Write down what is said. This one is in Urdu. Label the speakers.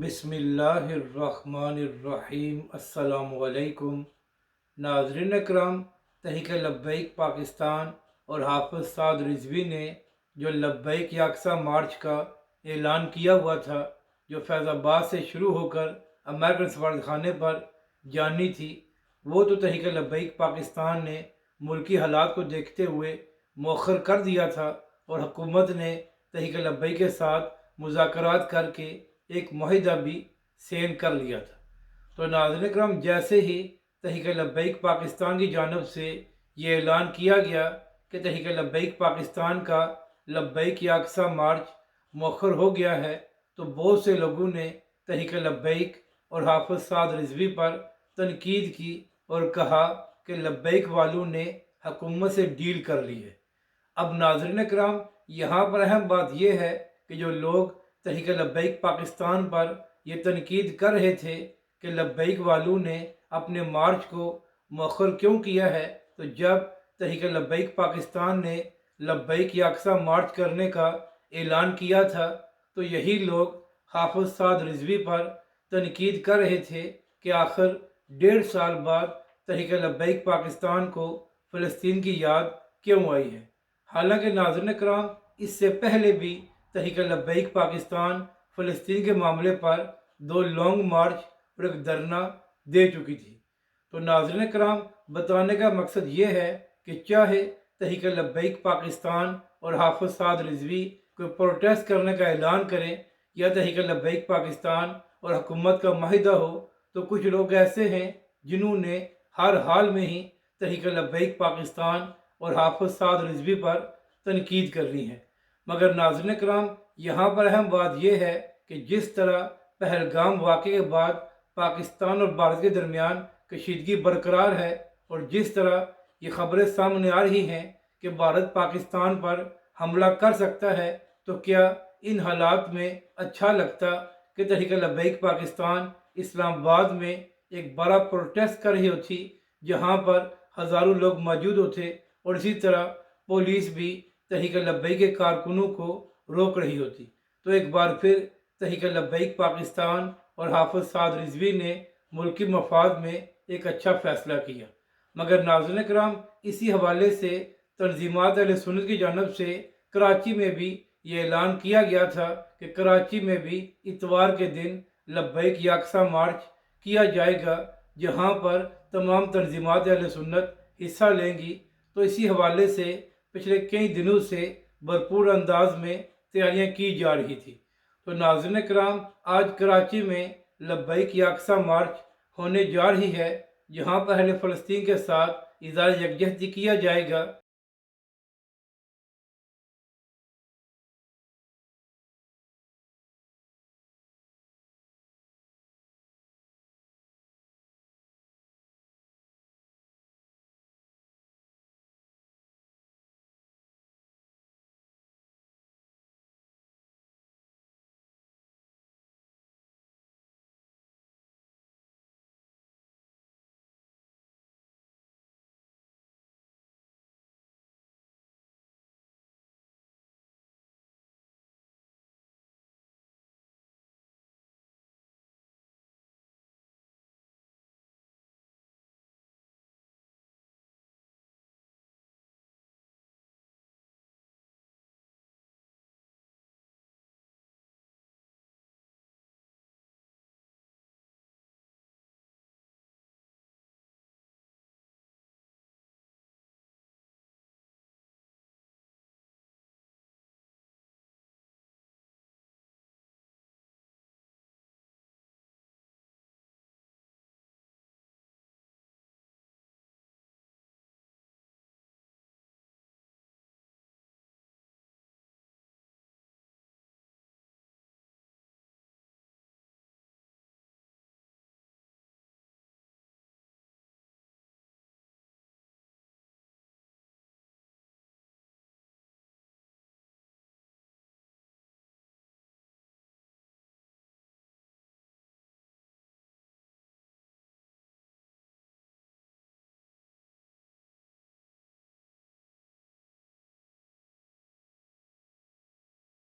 Speaker 1: بسم اللہ الرحمن الرحیم۔ السلام علیکم ناظرین اکرام، تحریک لبیک پاکستان اور حافظ سعد رضوی نے جو لبیک یکساں مارچ کا اعلان کیا ہوا تھا، جو فیض آباد سے شروع ہو کر امریکن سفارت خانے پر جانی تھی، وہ تو تحریک لبیک پاکستان نے ملکی حالات کو دیکھتے ہوئے مؤخر کر دیا تھا، اور حکومت نے تحریک لبیک کے ساتھ مذاکرات کر کے ایک معاہدہ بھی سین کر لیا تھا۔ تو ناظرین کرام، جیسے ہی تحریک لبیک پاکستان کی جانب سے یہ اعلان کیا گیا کہ تحریک لبیک پاکستان کا لبیک یکساں مارچ مؤخر ہو گیا ہے، تو بہت سے لوگوں نے تحریک لبیک اور حافظ سعد رضوی پر تنقید کی اور کہا کہ لبیک والوں نے حکومت سے ڈیل کر لی ہے۔ اب ناظرین کرام، یہاں پر اہم بات یہ ہے کہ جو لوگ تحریک لبیک پاکستان پر یہ تنقید کر رہے تھے کہ لبیک والوں نے اپنے مارچ کو مؤخر کیوں کیا ہے، تو جب تحریک لبیک پاکستان نے لبیک یکساں مارچ کرنے کا اعلان کیا تھا، تو یہی لوگ حافظ سعد رضوی پر تنقید کر رہے تھے کہ آخر 1.5 سال بعد تحریک لبیک پاکستان کو فلسطین کی یاد کیوں آئی ہے۔ حالانکہ ناظرین کرام، اس سے پہلے بھی تحریک لبیک پاکستان فلسطین کے معاملے پر 2 لانگ مارچ اور ایک دھرنا دے چکی تھی۔ تو ناظرین کرام، بتانے کا مقصد یہ ہے کہ چاہے تحریک لبیک پاکستان اور حافظ سعد رضوی کوئی پروٹیسٹ کرنے کا اعلان کریں یا تحریک لبیک پاکستان اور حکومت کا معاہدہ ہو، تو کچھ لوگ ایسے ہیں جنہوں نے ہر حال میں ہی تحریک لبیک پاکستان اور حافظ سعد رضوی پر تنقید کرنی ہے۔ مگر ناظرین کرام، یہاں پر اہم بات یہ ہے کہ جس طرح پہلگام واقعے کے بعد پاکستان اور بھارت کے درمیان کشیدگی برقرار ہے، اور جس طرح یہ خبریں سامنے آ رہی ہیں کہ بھارت پاکستان پر حملہ کر سکتا ہے، تو کیا ان حالات میں اچھا لگتا کہ تحریک لبیک پاکستان اسلام آباد میں ایک بڑا پروٹیسٹ کر رہی ہوتی، جہاں پر ہزاروں لوگ موجود ہوتے، اور اسی طرح پولیس بھی تحریک لبیک کے کارکنوں کو روک رہی ہوتی؟ تو ایک بار پھر تحریک لبیک پاکستان اور حافظ سعد رضوی نے ملکی مفاد میں ایک اچھا فیصلہ کیا۔ مگر ناظرین کرام، اسی حوالے سے تنظیمات اہل سنت کی جانب سے کراچی میں بھی یہ اعلان کیا گیا تھا کہ کراچی میں بھی اتوار کے دن لبیک یکساں مارچ کیا جائے گا، جہاں پر تمام تنظیمات اہل سنت حصہ لیں گی۔ تو اسی حوالے سے پچھلے کئی دنوں سے بھرپور انداز میں تیاریاں کی جا رہی تھی۔ تو ناظرین کرام، آج کراچی میں لبیک یکساں مارچ ہونے جا رہی ہے، جہاں پر اہل فلسطین کے ساتھ اظہار یکجہتی کیا جائے گا